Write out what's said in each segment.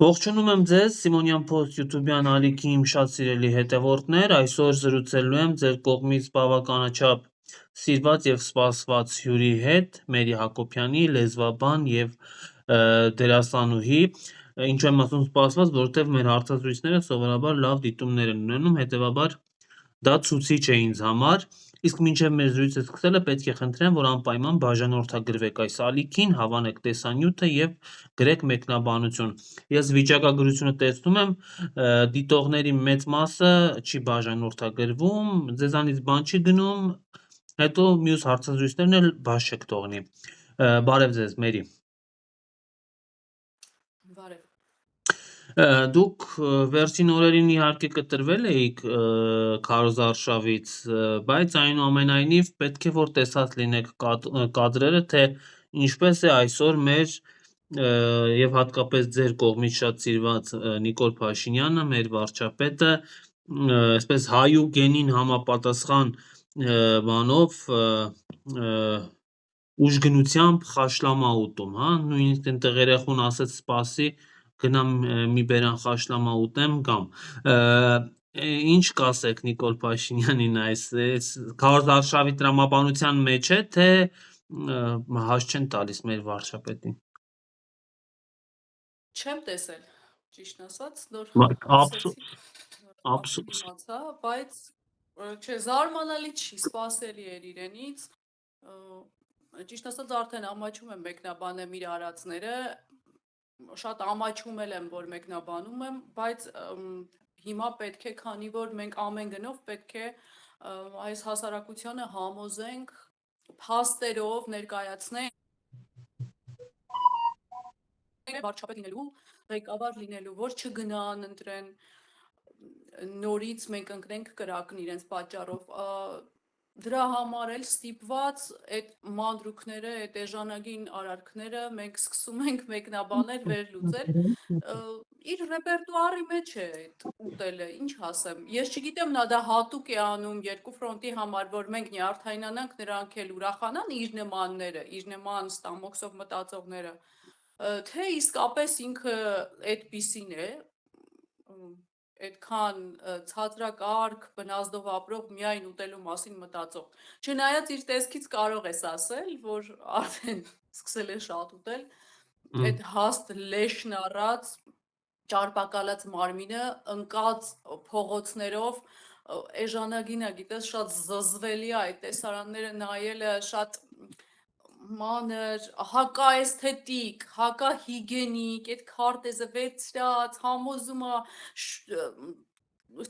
Ողջունում եմ ձեզ Սիմոնյան Post YouTube-յան ալիքի իմ շատ սիրելի հետևորդներ, այսօր զրուցելու եմ ձեր կողմից բավականաչափ սիրված եւ սպասված հյուրի հետ, Մերի Հակոբյանի, լեզվաբան եւ դերասանուհի, ինչու եմ ասում սպասված, որովհետեւ մեր հարցազրույցները սովորաբար լավ դիտումներ են ունենում, հետեւաբար դա ցուցիչ է ինձ համար, իսկ մինչև մեր զրույցը սկսելը պետք է խնդրեմ, որ անպայման բաժանորդագրվեք այս ալիքին, հավանեք տեսանյութը եւ գրեք մեկնաբանություն։ Ես վիճակագրությունը տեսնում եմ, դիտողների մեծ մասը չի բաժանորդագրվում, ձեզանից բան չի գնում, հետո մյուս հարցազրույցներն էլ բաց չեք թողնի։ Բարև ձեզ, Մերի։ Բարև։ Դուք վերջին օրերին իհարկե կտրվել էիք քարոզարշավից, բայց այնուամենայնիվ պետք է որ տեսած լինեք կադրերը, թե ինչպես է այսօր մեր եւ հատկապես ձեր կողմից շատ սիրված Նիկոլ Փաշինյանը, մեր վարչապետը, այսպես հայու գենին համապատասխան բանով ուժգնությամբ խաշլամա ուտում, հա, նույնիսկ այնտեղ երախուն ասեց սպասի գնամ մի բերան խաշլամա ուտեմ կամ ինչ կասեք Նիկոլ Փաշինյանին այս քարոզարշավի տրամաբանության մեջ է, թե հաշ չեն տալիս մեր վարչապետին։ Չեմ տեսել, ճիշտ ասած, նոր Աբսուրդ, իմացա, բայց չէ, զարմանալի չի, սպասելի էր իրենից, ճիշտ ասած արդեն ամաչում եմ մեկնաբանեմ իր արածները, շատ ամաչում եմ, որ մեկնաբանում եմ, բայց հիմա պետք է, քանի որ մենք ամեն գնով պետք է այս հասարակությանը համոզենք, փաստերով ներկայացնենք վարչապետ լինելու, ղեկավար լինելու, որ չգնան ընտրեն, նորից մենք ընկնենք կրակն իրենց պատճառով, դրա համար էլ ստիպված այդ մանրուքները, այդ էժանագին արարքները մենք սկսում ենք մեկնաբանել, վերլուծել, իր ռեպերտուարի մեջ է այդ ուտելը, ինչ ասեմ, ես չգիտեմ նա դա հատուկ է անում երկու ֆրոնտի համար, որ մենք նյարդայնանանք, նրանք էլ ուրախանան իր նմանները, իր նման ստամոքսով մտածողները, թե իսկապես ինքը այդպիսին է, այդքան ցածրակարգ բնազդով ապրող միայն ուտելու մասին մտածող։ Չնայած իր տեսքից կարող ես ասել, որ արդեն սկսել է շատ ուտել, այդ հաստ լեշն առած, ճարպակալած մարմինը ընկած փողոցներով, էժանագինը, գիտես, շատ զզվելի է այդ տեսարանները նայելը, շատ մանր, հակաէսթետիկ, հակահիգենիկ, այդ քարտեզը վերցրած, համոզում է,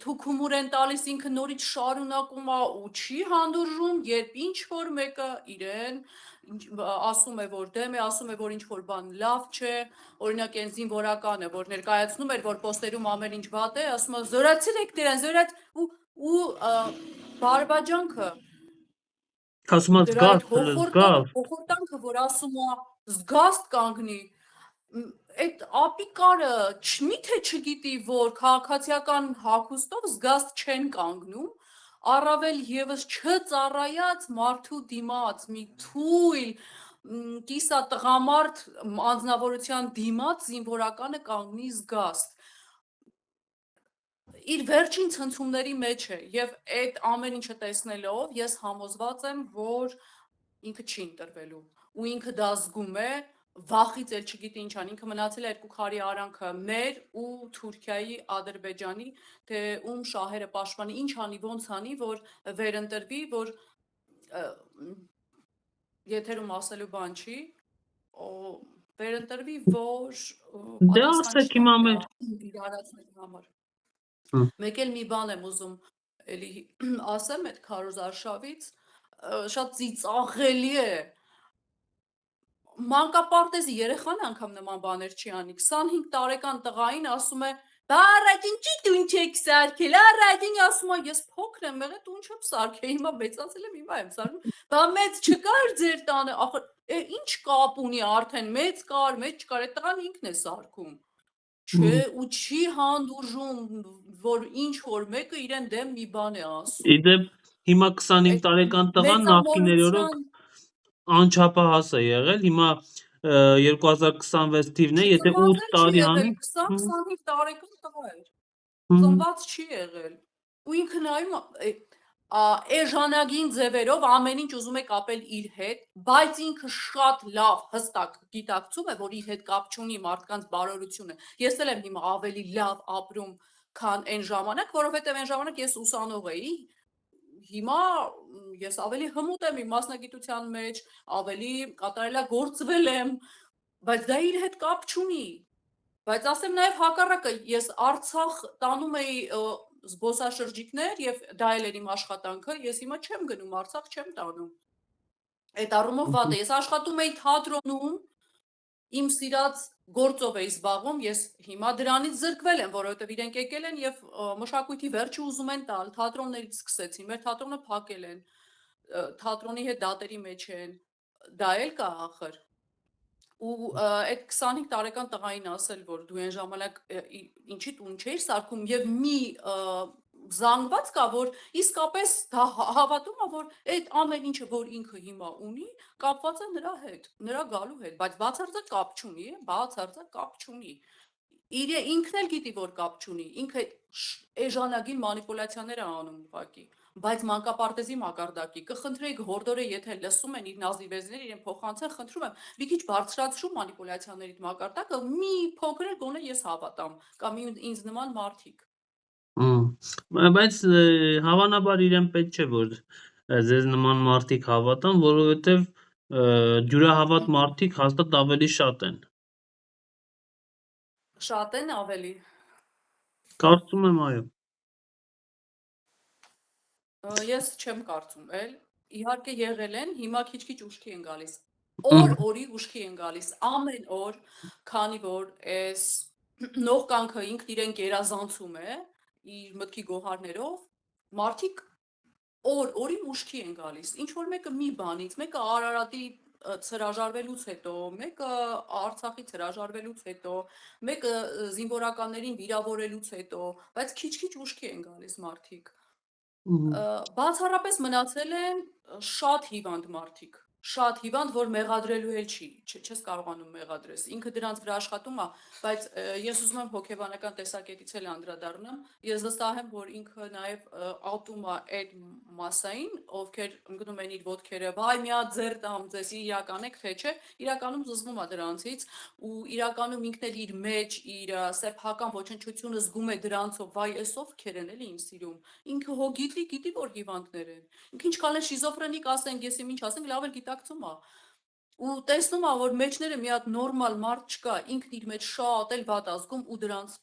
թուքումուր են տալիս, ինքը նորից շարունակում է ու չի հանդուրժում, երբ ինչ որ մեկը իրեն ասում է, որ դեմ է, ասում է, որ ինչ որ բան լավ չէ, օրինակ այն զինվորականը, որ ներկայացնում էր, որ պոստերում ամեն ինչ վատ է, ասում է զորացրեք դրան, ու բարբաջանքը ասում է դրա այդ հոխորտանքը, որ ասում է զգաստ կանգնի, այդ ապիկարը միթե չգիտի, որ քաղաքացիական հագուստով զգաստ չեն կանգնում, առավել եւս չծառայած մարդու դիմաց, մի թույլ կիսա տղամարդ անձնավորության դիմաց զինվորականը կանգնի զգաստ։ Իր վերջին ցնցումների մեջ է եւ այդ ամեն ինչը տեսնելով ես համոզված եմ, որ ինքը չի ընտրվելու ու ինքը դա զգում է, վախից էլ չգիտի ինչ ան, ինքը մնացել է երկու քարի արանքը մեր ու Թուրքիայի, Ադրբեջանի, թե ում շահերը պաշտպանի, ինչ անի, ոնց անի, որ վերընտրվի, որ եթերում ասելու բան չի, վերընտրվի, որ պատասխան իր արածների համար։ Մեկ էլ մի բան եմ ուզում էլի ասեմ այդ քարոզարշավից, շատ ծիծաղելի է, մանկապարտեզի երեխան անգամ նման բաներ չի անի, 25 տարեկան տղային ասում է, բա առաջ ինչի տուն չեք սարքել, առաջին ասում է, ես փոքր եմ եղել, տուն չեմ սարքել, հիմա մեծացել եմ, հիմա եմ սարքում, բա մեծ չկար ձեր տանը, ախր, ինչ կապ ունի արդեն, մեծ կար, չկար, այդ տղան ինքն է սարքում, չէ, ու չի հանդուրժում, որ ինչ որ մեկը իրեն դեմ մի բան է ասում։ Իդեպ հիմա 25 տարեկան տղան նախկիներորոք անչափահաս է եղել, հիմա 2026 թիվն է, եթե 8 Ծնված էլ չի տարի եղել, հանի 20-25 տարեկան տղա էր։ հմ, Ծնված չի եղել։ Ու ինքը նայում էժանագին ձևերով ամեն ինչ ուզում է կապել իր հետ, բայց ինքը շատ լավ հստակ գիտակցում է, որ իր հետ կապ չունի մարդկանց բարօրությունը։ Ես էլ եմ հիմա ավելի լավ ապրում, քան այն ժամանակ, որովհետև այն ժամանակ ես ուսանող էի, հիմա ես ավելի հմուտ եմ իմ մասնագիտության մեջ, ավելի կատարելագործվել եմ, բայց դա իր հետ կապ չունի։ Բայց ասեմ նաև հակառակը, ես Արցախ տանում էի զբոսաշրջիկներ եւ դա էլ էր իմ աշխատանքը, ես հիմա չեմ գնում Արցախ, չեմ տանում։ Այդ առումով վատ է։ Ես աշխատում էի թատրոնում, իմ սիրած գործով էի զբաղվում, ես հիմա դրանից զրկվել եմ, որովհետև իրենք եկել են եւ մշակույթի վերջը ուզում են տալ, թատրոններից սկսեցին, մեր թատրոնը փակել են, թատրոնի հետ դատերի մեջ են, դա էլ կա ախր։ Ու այդ 25 տարեկան տղային ասել, որ դու այն ժամանակ ինչի տուն չէիր սարքում եւ մի զանգված կա, որ իսկապես դա հավատում է, որ այդ ամեն ինչը, որ ինքը հիմա ունի, կապված է նրա հետ, նրա գալու հետ, բայց բացարձակ կապ չունի, բացարձակ կապ չունի։ Ինքն էլ գիտի, որ կապ չունի, ինքը էժանագին մանիպուլյացիաներ է անում ուղղակի, բայց մանկապարտեզի մակարդակի կխնդրեի հորդորը, եթե լսում են իր նազիվեզներ, իրեն փոխանցեն, խնդրում եմ, մի քիչ բարձրացրու մանիպուլյացիաների մակարդակը, մի փոքր էլ գոնե ես հավատամ, կամ ինձ նման մարդիկ։ Բայց հավանաբար իրեն պետք չէ, որ ձեզ նման մարդիկ հավատան, որովհետև դյուրահավատ մարդիկ հաստատ ավելի շատ են։ Շատ են ավելի։ Կարծում եմ, այո։ Ես չեմ կարծում էլ, իհարկե եղել են, հիմա քիչ-քիչ ուշքի են գալիս։ Մ, Օր-օրի ուշքի են գալիս, ամեն օր, քանի որ այս նողկանքը ինքն իրեն գերազանցում է իր մտքի գոհարներով, մարդիկ օր-օրի ուշքի են գալիս։ Ինչ որ մեկը մի բանից, մեկը Արարատի հրաժարվելուց հետո, մեկը Արցախից հրաժարվելուց հետո, մեկը զինվորականներին վիրավորելուց հետո, բայց քիչ-քիչ ուշքի են գալիս մարդիկ։ մ, Բացառապես մնացել են շատ հիվանդ մարդիկ, շատ հիվանդ, որ մեղադրելու էլ չի, չես կարողանում մեղադրես, ինքը դրանց վրա աշխատում է, բայց ես ուզում եմ հոգեբանական տեսակետից էլ անդրադառնամ, ես վստահ եմ, որ ինքը նաև ատում է այդ մասային, ովքեր ընկնում են իր ոտքերը, վայ մի հատ ձեր տամ ձեզ, իրական եք, թե չէ, իրականում զզվում է դրանցից, ու իրականում ինքն էլ իր մեջ իր սեփական ոչնչությունը զգում է դրանցով, վայ էս ովքեր են էլի ինձ սիրում, ինքը հո գիտի, որ հիվանդներ են, ինքը ինչքան էլ շիզոֆրենիկ ասենք, ես ինչ ասենք, լավ էլ գիտակցում է, ու տեսնում է, որ մեջները մի հատ նորմալ մարդ չկա, ինքն իր մեջ շատ էլ վատ ազգում ու դրանց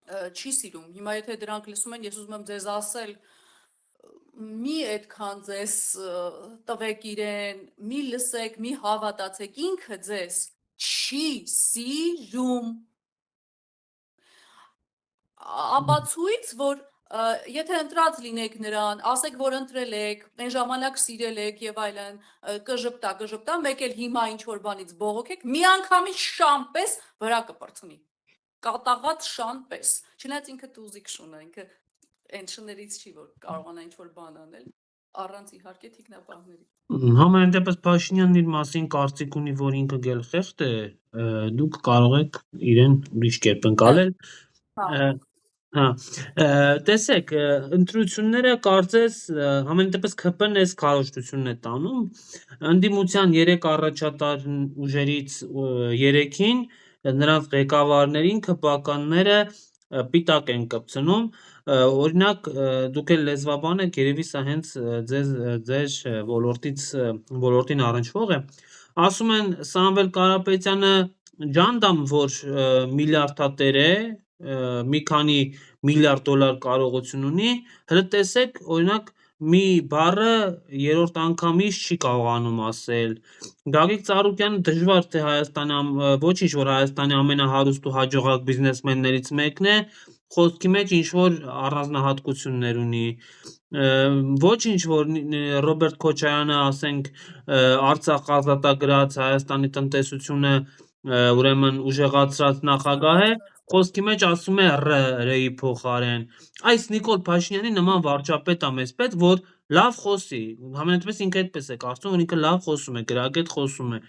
չի սիրում, հիմա եթե դրանք լսում են, ես ուզում եմ ձեզ ասել, մի այդքան ձեզ տվեք իրեն, մի լսեք, մի հավատացեք, ինքը ձեզ չի սիրում, ապացույց, որ եթե ընտրած լինեք նրան, ասեք, որ ընտրել եք, այն ժամանակ սիրել եք եւ այլն, կժպտա, մեկ էլ հիմա ինչ որ բանից բողոքեք, մի անգամից շան պես վրա կպրծնի, կատաղած շան պես, չնայած ինքը տուզիկ շուն է, ինքը այն շներից չի, որ կարողանա ինչ որ բան անել, առանց իհարկե թիկնապահների։ Համենայն դեպս Փաշինյանն իր մասին կարծիք ունի, որ ինքը գելխեղտ է, դուք կարող եք իրեն ուրիշ կերպ ընկալել։ Հա, Հա, տեսեք, ընտրությունները կարծես համենայն դեպս ՔՊ-ն էս քարոզչությունն է տանում, ընդդիմության 3 առաջատար ուժերից 3-ին նրանց ղեկավարներին ՔՊ-ականները պիտակ են կպցնում, օրինակ դուք էլ լեզվաբան եք, երևի սա հենց ձեր ոլորտին առնչվող է, ասում են Սամվել Կարապետյանը ջանդամ, որ միլիարդատեր է, մի քանի միլիարդ դոլար կարողություն ունի, հələ տեսեք, օրինակ մի բառը երրորդ անգամից չի կարողանում ասել։ Գագիկ Ծառուկյանը դժվար թե ոչինչ, որ Հայաստանի ամենահարուստ ու հաջողակ բիզնեսմեններից մեկն է, խոսքի մեջ ինչ որ առանձնահատկություններ ունի։ Ոչինչ, որ Ռոբերտ Քոչարյանը, ասենք, Արցախ ազատագրած, Հայաստանի տնտեսությունը ուրեմն ուժեղացրած նախագահ է, խոսքի մեջ ասում է ՌԸ-ի փոխարեն։ Այս Նիկոլ Փաշինյանի նման վարչապետ է մեզ պետք, որ լավ խոսի, համենայնպես ինքը այդպես է կարծում, որ ինքը լավ խոսում է, գրագետ խոսում է։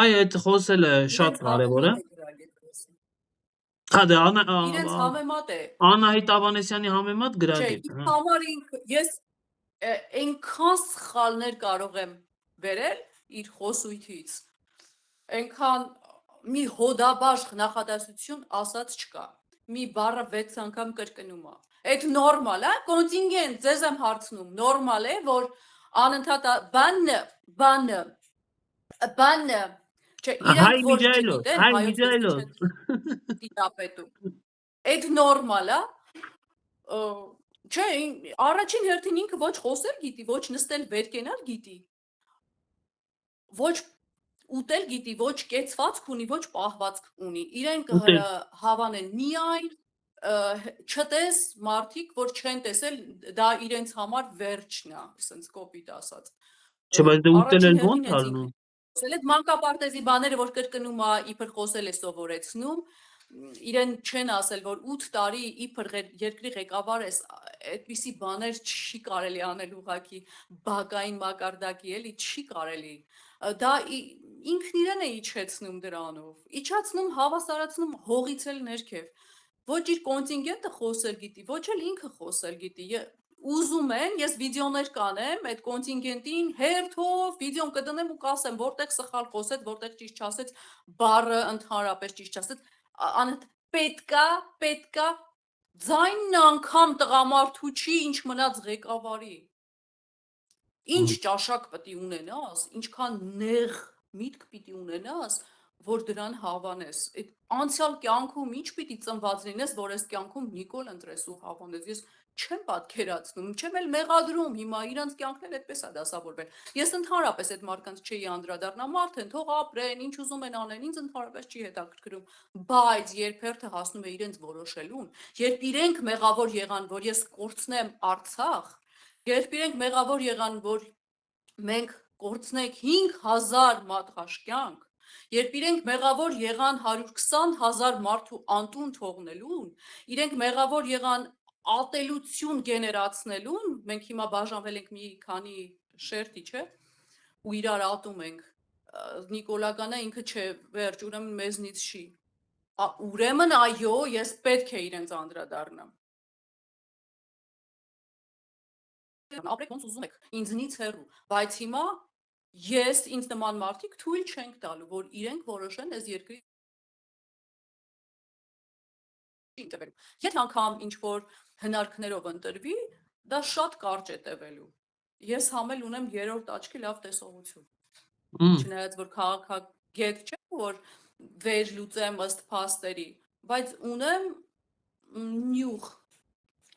Այ այդ խոսելը շատ Իրենց կարևոր է։ համեմատ է գրագետ խոսում։ Հա դե Իրենց համեմատ է։ Անահիտ Ավանեսյանի համեմատ Չէ, գրագետ, ինձ հա։ համար ես այնքան սխալներ կարող եմ վերել իր խոսույթից, այնքան մի հոդաբաշխ նախադասություն ասած չկա։ Մի բառը 6 անգամ կրկնում է։ Այդ նորմալ է, կոնտինգենտ, ձեզ եմ հարցնում, նորմալ է, որ անընդհատ բանը, չէ, Հայ իրենք որ Միջայլոս, չգիտեն, հայ հայոց լեզվի չեն Միջայլոս։ տիրապետում։ Այդ նորմալ է, չէ, առաջին հերթին ինքը ոչ խոսել գիտի, ոչ նստել վեր կենալ գիտի, ոչ ուտել գիտի, ոչ կեցվածք ունի, ոչ պահվածք ունի։ Իրեն Ուտել։ կհավանեն միայն չտես մարդիկ, որ չեն տեսել, դա իրենց համար վերջն է, ասենց կոպիտ ասած։ Չէ, բայց դե ուտել Առաջին էլ հերթին ո՞նց հենց ինքն ալնում։ է խոսել, այդ մանկապարտեզի բաները, որ կրկնում է, իբր խոսել է սովորեցնում, իրեն չեն ասել, որ 8 տարի իբր երկրի ղեկավար ես, այդպիսի բաներ չի կարելի անել ուղղակի բակային մակարդակի, էլի չի կարելի։ Դա ինքն իրեն է իջեցնում դրանով, իջացնում, հավասարացնում հողից էլ ներքև։ Ոչ իր կոնտինգենտը խոսել գիտի, ոչ էլ ինքը խոսել գիտի։ Ուզում են, ես վիդեոներ կանեմ, այդ կոնտինգենտին հերթով վիդեոն կդնեմ ու կասեմ, որտեղ սխալ խոսեց, որտեղ ճիշտ չասեց, բառը ընդհանրապես ճիշտ չասեց, պետքա ձայնն անգամ տղամարդու չի, ինչ մնաց ղեկավարի։ Ինչ ճաշակ պիտի ունենաս, ինչքան նեղ միտք պիտի ունենաս, որ դրան հավանես։ Այդ անցյալ կյանքում ինչ պիտի ծնված լինես, որ այս կյանքում Նիկոլ ընտրես ու հավանես։ Ես չեմ պատկերացնում, չեմ էլ մեղադրում հիմա իրանց կյանքն էլ այդպես է դասավորվել։ Ես ընդհանրապես այդ մարդկանց չի անդրադառնա, մարդ են, թող ապրեն, ինչ ուզում են անեն, ինձ ընդհանրապես չի հետաքրքրում, բայց երբ հերթը հասնում է իրենց որոշելուն, երբ իրենք մեղավոր եղան, որ ես կորցնեմ Արցախ, երբ իրենք մեղավոր եղան, որ մենք կորցնենք 5000 մատղաշ կյանք, երբ իրենք մեղավոր եղան 120,000 մարդու անտուն թողնելուն, իրենք մեղավոր եղան ատելություն գեներացնելուն, մենք հիմա բաժանվել ենք մի քանի շերտի, չէ, ու իրար ատում ենք, Նիկոլականը ինքը չէ, վերջ, ուրեմն մեզնից չի, ուրեմն այո, ես պետք է իրենց անդրադառնամ։ Ապրեք ոնց ուզում եք, ինձնից հեռու, բայց հիմա ես ինձ նման մարդիկ թույլ չենք տալու, որ իրենք որոշեն այս երկրի տևելու։ Եթե անգամ ինչ որ հնարքներով ընտրվի, դա շատ կարճ է տևելու։ Ես համել ունեմ երրորդ աչքի լավ տեսողություն։ Չնայած որ քաղաքագետ չեմ, որ վերլուծեմ ըստ փաստերի, բայց ունեմ նյուխ,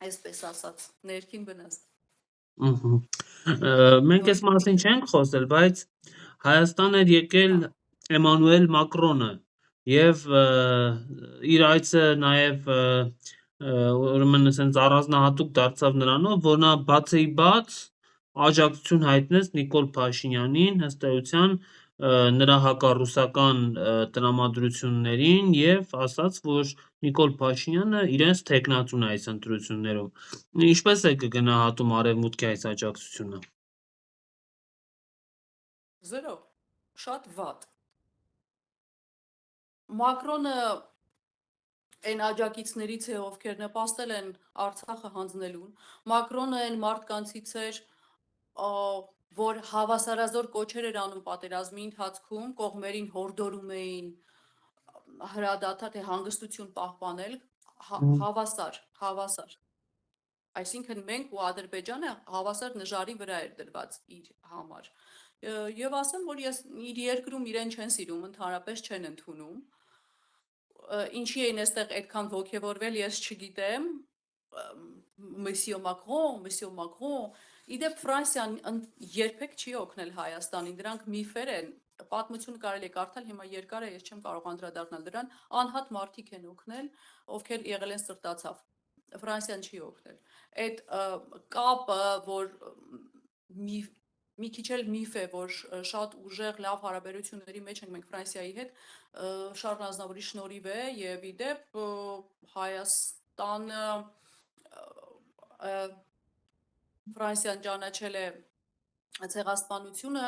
այսպես ասած, ներքին վնաս։ Մենք այս մասին չենք խոսել, բայց Հայաստան էր եկել Էմանուել Մակրոնը եւ իր այցը նաեւ ուրեմն ասենց առանձնահատուկ դարձավ նրանով, որ նա բացի բաց աջակցություն հայտնեց Նիկոլ Փաշինյանին ըստ էության նրա հակառուսական տրամադրություններին եւ ասաց, որ Նիկոլ Փաշինյանը իրենց թեկնածուն է այս ընտրություններում։ Ինչպես է կգնահատում Արևմուտքի այս աջակցությունը։ 0, շատ վատ։ Մակրոնը այն աջակիցներից է, ովքեր նպաստել են Արցախը հանձնելուն։ Մակրոնը այն մարդկանցից էր, որ հավասարազոր կոչեր էր անում պատերազմի ընթացքում, կողմերին հորդորում էին հրադադար, թե հանգստություն պահպանել, հավասար։ Այսինքն մենք ու Ադրբեջանը հավասար նժարի վրա էր դրված իր համար։ Եվ ասեմ, որ ես իր երկրում իրեն չեն սիրում, ընդհանրապես չեն ընդունում։ Ինչի էին այստեղ այդքան ոգևորվել, ես չգիտեմ։ Մեսիո Մակրոն, իդեպ Ֆրանսիան երբեք չի օգնել Հայաստանին, դրանք միֆեր են, պատմություն կարելի է կարդալ, հիմա երկար է, ես չեմ կարող անդրադառնալ դրան, անհատ մարդիկ են օգնել, ովքեր եղել են սրտացավ։ Ֆրանսիան չի օգնել։ Այդ կապը, որ մի քիչ էլ միֆ է, որ շատ ուժեղ լավ հարաբերությունների մեջ ենք մենք Ֆրանսիայի հետ, Շարլ Ազնավուրի շնորհիվ է եւ իդեպ Հայաստանը Ֆրանսիան ճանաչել է ցեղասպանությունը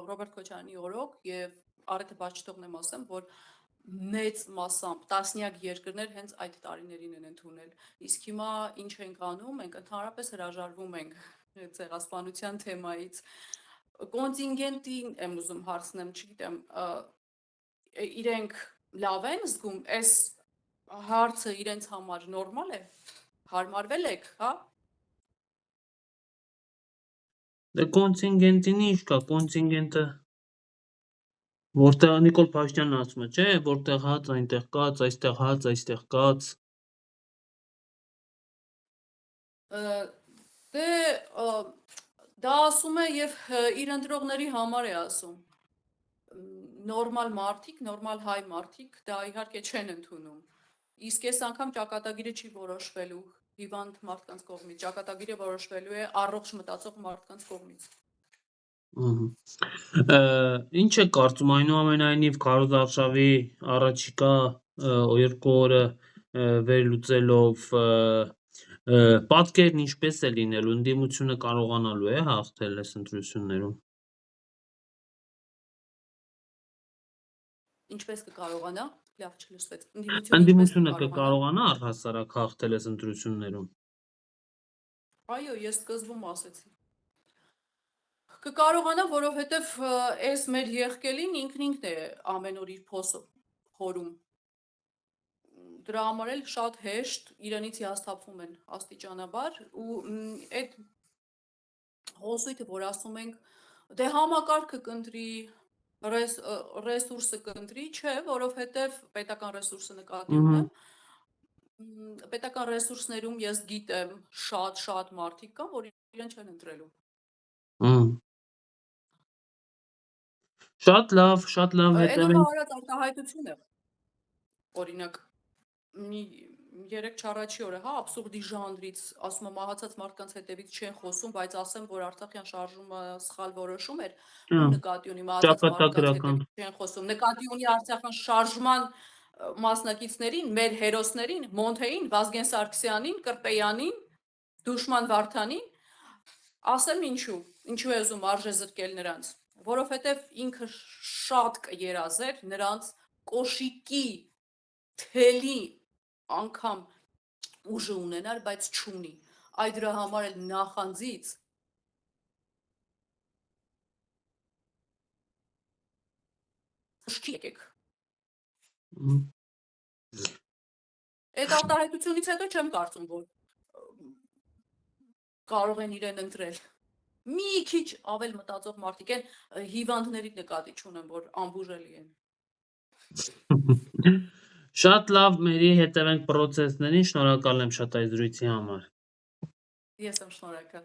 Ռոբերտ Քոչարյանի օրոք եւ առիթը բաց չթողնեմ ասեմ, որ մեծ մասամբ տասնյակ երկրներ հենց այդ տարիներին են ընդունել։ Իսկ հիմա ինչ ենք անում, մենք ընդհանրապես հրաժարվում ենք ցեղասպանության թեմայից։ Կոնտինգենտին եմ ուզում հարցնեմ, չգիտեմ, իրենք լավ են զգում, այս հարցը իրենց համար նորմալ է, հարմարվել եք, հա։ Դե կոնտինգենտին ինչ կա, կոնտինգենտը որտեղ Նիկոլ Փաշինյանն ասում է, չէ, որտեղ հաց, այնտեղ կաց, այստեղ հաց, այստեղ կաց։ Դե դա ասում է եւ իր ընտրողների համար է ասում։ Նորմալ մարդիկ, նորմալ հայ մարդիկ դա իհարկե չեն ընդունում։ Իսկ այս անգամ ճակատագիրը չի որոշվելու հիվանդ մարդկանց կողմից, ճակատագիրը որոշվելու է առողջ մտածող մարդկանց կողմից։ Ինչ է կարծում, այնուամենայնիվ Քարոզ Արշավի առաջիկա 2 օրը վերլուծելով պատկերն ինչպես է լինելու, ընդդիմությունը կարողանալու է հաղթել այս ընտրություններում։ Ինչպես կկարողանա, լավ չլսվեց։ Ընդդիմությունը ինչպես Ընդդիմությունը կկարողանա։ կկարողանա առհասարակ հաղթել այս ընտրություններում։ Այո, ես սկզբում ասեցի։ Կկարողանա, որովհետև այս մեր եղկելին ինքն է ամեն օր իր փոսը խորում։ Դրա համար էլ շատ հեշտ իրենից հիասթափվում են աստիճանաբար ու այդ հոսույթը, որ ասում ենք, դե համակարգը կընտրի, ռեսուրսը կընտրի, չէ, որովհետև պետական ռեսուրսը նկատի ունեմ, պետական ռեսուրսներում ես գիտեմ շատ մարդիկ կան, որ իրեն չեն ընտրելու։ Շատ լավ Այն օրվա հետևենք։ արած արտահայտություն է, օրինակ, մի 3-4 առաջի օրը, հա, աբսուրդի ժանրից, ասում եմ, մահացած մարդկանց հետևից չեն խոսում, բայց ասեմ, որ Արցախյան շարժումը սխալ որոշում էր, ում նկատի ունի մահացած մարդկանց Ճակատագրական։ հետևից չեն խոսում, նկատի ունի Արցախյան շարժման մասնակիցներին, մեր հերոսներին, Մոնթեին, Վազգեն Սարգսյանին, Կրպեյանին, Դուշման Վարդանին, ասեմ ինչու է ուզում արժե զրկել նրանց, որովհետև ինքը շատ կերազեր նրանց կոշիկի թելի անգամ ուժը ունենար, բայց չունի։ Այդ դրա համար էլ նախանձից շքի եկեք։ Այդ արտահայտությունից հետո չեմ կարծում, որ կարող են իրեն ընտրել։ Մի քիչ ավել մտածող մարդիկ են, հիվանդների նկատի չունեմ, որ անբուժելի են։ Շատ լավ, Մերի, հետևենք պրոցեսներին, շնորհակալ եմ շատ այս զրույցի համար։ Ես եմ շնորհակալ։